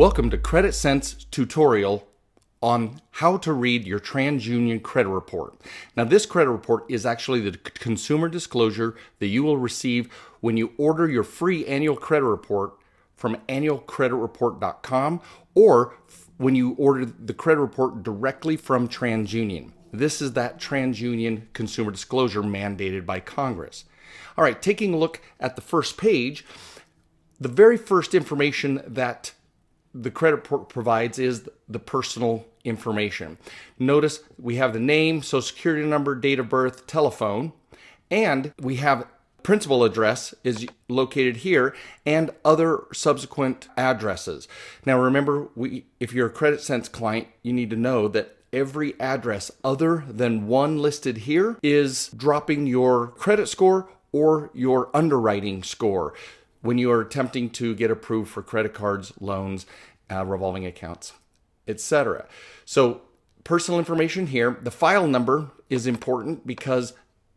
Welcome to CreditSense tutorial on how to read your Transunion credit report. Now this credit report is actually the consumer disclosure that you will receive when you order your free annual credit report from annualcreditreport.com or when you order the credit report directly from Transunion. This is that Transunion consumer disclosure mandated by Congress. All right, taking a look at the first page, the very first information that the credit report provides is the personal information. Notice we have the name, social security number, date of birth, telephone, and we have principal address is located here and other subsequent addresses. Now remember, if you're a CreditSense client, you need to know that every address other than one listed here is dropping your credit score or your underwriting score when you are attempting to get approved for credit cards, loans, revolving accounts, etc. So personal information here. The file number is important because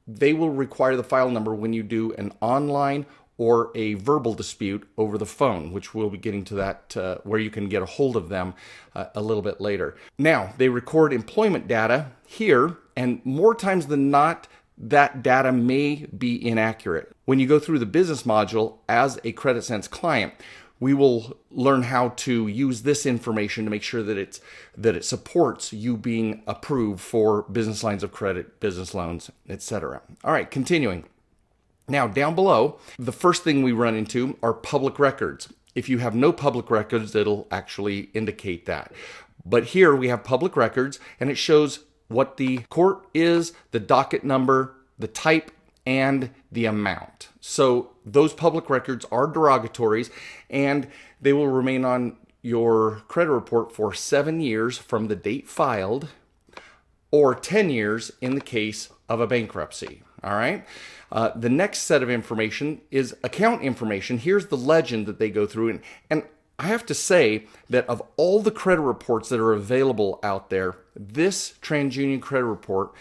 they will require the file number when you do an online or a verbal dispute over the phone, which we'll be getting to that where you can get a hold of them a little bit later. Now, they record employment data here, and more times than not, that data may be inaccurate. When you go through the business module as a CreditSense client, we will learn how to use this information to make sure that it supports you being approved for business lines of credit, business loans, etc. All right, continuing. Now, down below, the first thing we run into are public records. If you have no public records, it'll actually indicate that. But here we have public records, and it shows what the court is, the docket number, the type, and the amount. So those public records are derogatories, and they will remain on your credit report for 7 years from the date filed, or 10 years in the case of a bankruptcy. All right. The next set of information is account information. Here's the legend that they go through, and I have to say that of all the credit reports that are available out there, this Transunion credit report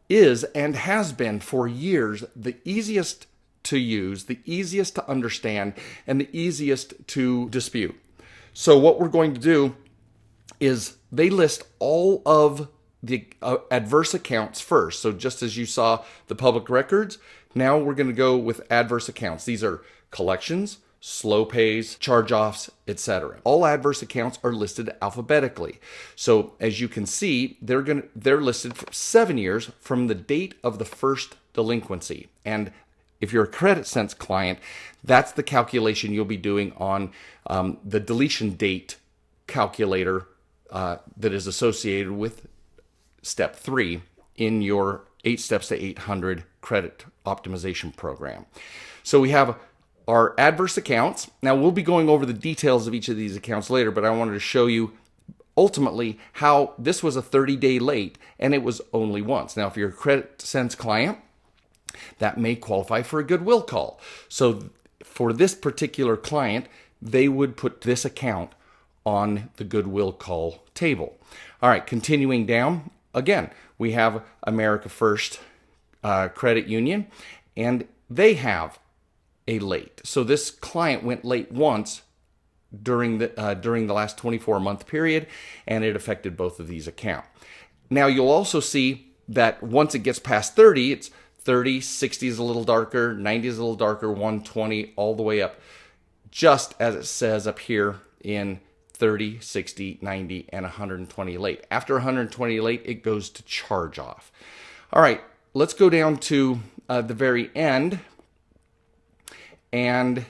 is and has been for years the easiest to use, the easiest to understand, and the easiest to dispute. So what we're going to do is they list all of the adverse accounts first. So just as you saw the public records, now we're going to go with adverse accounts. These are collections, slow pays, charge-offs, etc. All adverse accounts are listed alphabetically. So as you can see, they're listed for 7 years from the date of the first delinquency. And if you're a CreditSense client, that's the calculation you'll be doing on the deletion date calculator that is associated with step 3 in your 8 steps to 800 credit optimization program. So we have our adverse accounts. Now we'll be going over the details of each of these accounts later, but I wanted to show you ultimately how this was a 30-day late and it was only once. Now if you're a CreditSense client, that may qualify for a goodwill call. So for this particular client, they would put this account on the goodwill call table. All right, continuing down, again, we have America First Credit Union, and they have a late. So this client went late once during the last 24-month period, and it affected both of these accounts. Now you'll also see that once it gets past 30, it's 30, 60 is a little darker, 90 is a little darker, 120 all the way up, just as it says up here in 30, 60, 90, and 120 late. After 120 late, it goes to charge off. All right, let's go down to the very end. And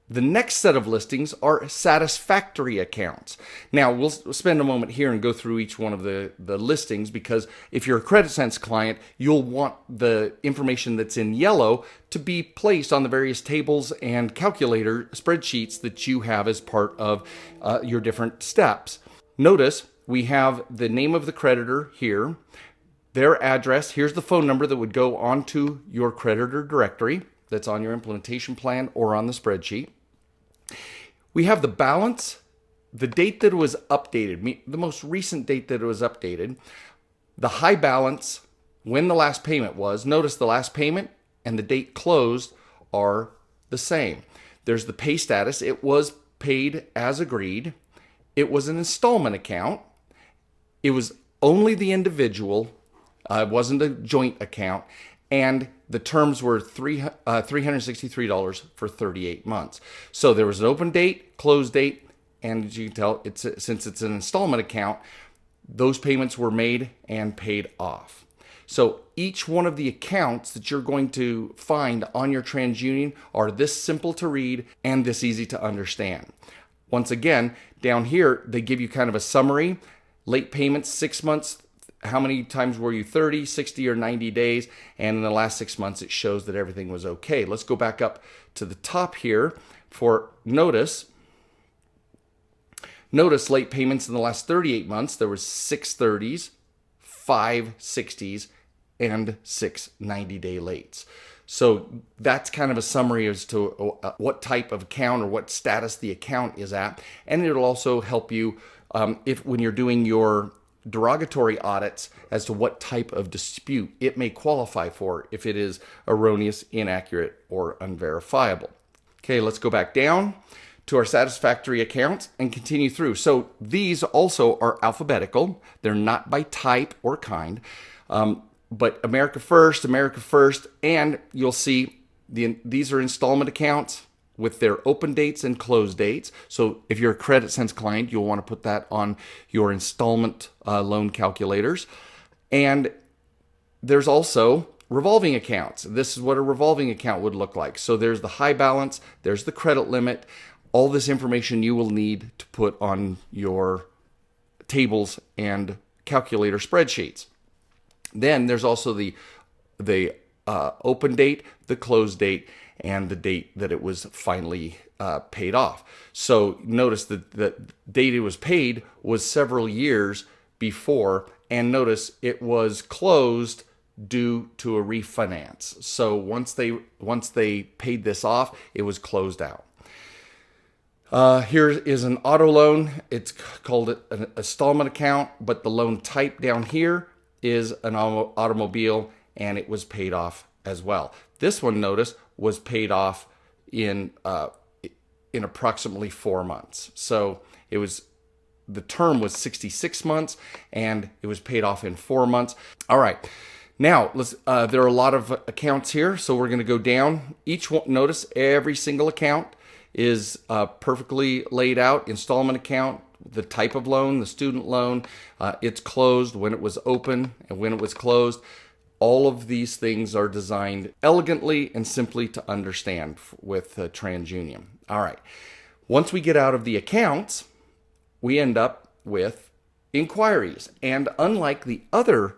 the next set of listings are satisfactory accounts. Now, we'll spend a moment here and go through each one of the listings, because if you're a CreditSense client, you'll want the information that's in yellow to be placed on the various tables and calculator spreadsheets that you have as part of your different steps. Notice we have the name of the creditor here, their address. Here's the phone number that would go onto your creditor directory that's on your implementation plan or on the spreadsheet. We have the balance, the date that it was updated, the most recent date that it was updated, the high balance, when the last payment was. Notice the last payment and the date closed are the same. There's the pay status. It was paid as agreed. It was an installment account. It was only the individual. It wasn't a joint account. And the terms were $363 for 38 months. So there was an open date, close date, and as you can tell, since it's an installment account, those payments were made and paid off. So each one of the accounts that you're going to find on your TransUnion are this simple to read and this easy to understand. Once again, down here, they give you kind of a summary. Late payments, 6 months. How many times were you 30, 60, or 90 days? And in the last 6 months, it shows that everything was okay. Let's go back up to the top here for notice. Notice late payments in the last 38 months. There was 6 30s, 5 60s, and 6 90-day lates. So that's kind of a summary as to what type of account or what status the account is at. And it'll also help you when you're doing your derogatory audits as to what type of dispute it may qualify for if it is erroneous, inaccurate, or unverifiable. Okay, let's go back down to our satisfactory accounts and continue through. So these also are alphabetical. They're not by type or kind. But America First, and you'll see these are installment accounts with their open dates and close dates. So if you're a CreditSense client, you'll want to put that on your installment loan calculators. And there's also revolving accounts. This is what a revolving account would look like. So there's the high balance, there's the credit limit, all this information you will need to put on your tables and calculator spreadsheets. Then there's also the open date, the close date, and the date that it was finally paid off. So notice that the date it was paid was several years before, and notice it was closed due to a refinance. So once they paid this off, it was closed out. Here is an auto loan. It's called an installment account, but the loan type down here is an automobile, and it was paid off as well. This one, notice, was paid off in approximately 4 months. So the term was 66 months, and it was paid off in 4 months. All right. Now, there are a lot of accounts here, so we're going to go down. Each one, notice every single account is perfectly laid out. Installment account, the type of loan, the student loan, it's closed, when it was open, and when it was closed. All of these things are designed elegantly and simply to understand with TransUnion. All right. Once we get out of the accounts, we end up with inquiries. And unlike the other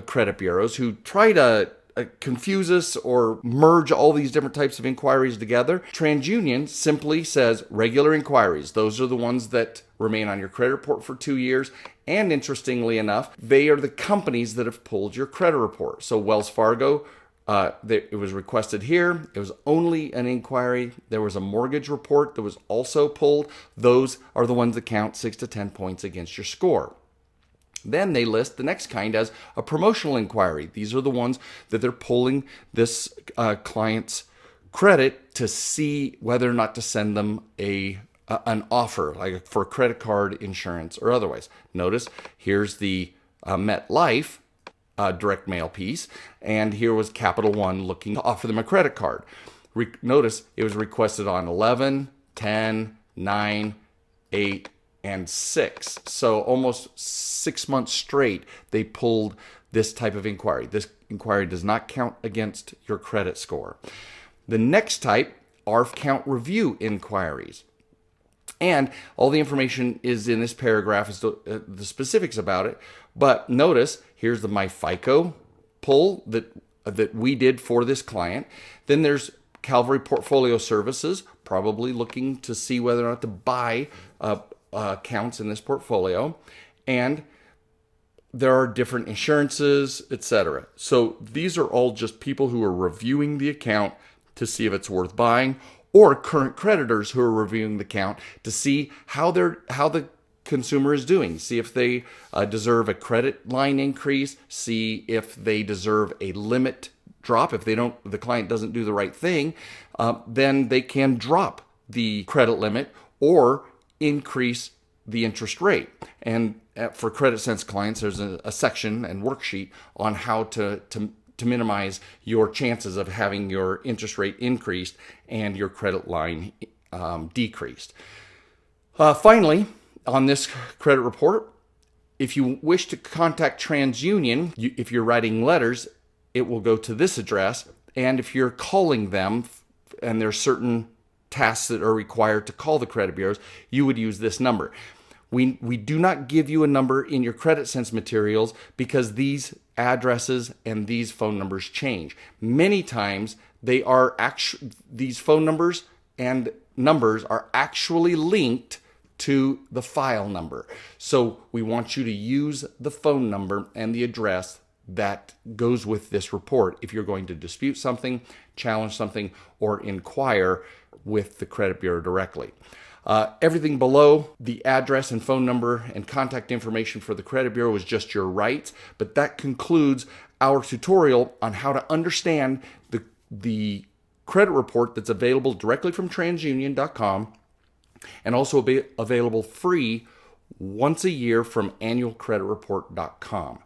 credit bureaus who try to confuse us or merge all these different types of inquiries together, TransUnion simply says regular inquiries. Those are the ones that remain on your credit report for 2 years. And interestingly enough, they are the companies that have pulled your credit report. So Wells Fargo, it was requested here. It was only an inquiry. There was a mortgage report that was also pulled. Those are the ones that count 6 to 10 points against your score. Then they list the next kind as a promotional inquiry. These are the ones that they're pulling this client's credit to see whether or not to send them an offer, like for credit card, insurance, or otherwise. Notice here's the MetLife direct mail piece, and here was Capital One looking to offer them a credit card. Notice it was requested on 11, 10, 9, 8, and 6. So almost 6 months straight, they pulled this type of inquiry. This inquiry does not count against your credit score. The next type are account review inquiries. And all the information is in this paragraph as to the specifics about it. But notice, here's the MyFICO pull that we did for this client. Then there's Calvary Portfolio Services, probably looking to see whether or not to buy accounts in this portfolio. And there are different insurances, etc. So these are all just people who are reviewing the account to see if it's worth buying, or current creditors who are reviewing the account to see how the consumer is doing, see if they deserve a credit line increase, see if they deserve a limit drop. If the client doesn't do the right thing, then they can drop the credit limit or increase the interest rate. And for CreditSense clients, there's a section and worksheet on how to minimize your chances of having your interest rate increased and your credit line decreased. Finally, on this credit report, if you wish to contact TransUnion, if you're writing letters, it will go to this address. And if you're calling them, and there's certain tasks that are required to call the credit bureaus, you would use this number. We do not give you a number in your CreditSense materials because these addresses and these phone numbers change. Many times these phone numbers and numbers are actually linked to the file number. So we want you to use the phone number and the address that goes with this report if you're going to dispute something, challenge something, or inquire with the credit bureau directly. Everything below the address and phone number and contact information for the credit bureau is just your rights, but that concludes our tutorial on how to understand the credit report that's available directly from transunion.com and also available free once a year from annualcreditreport.com.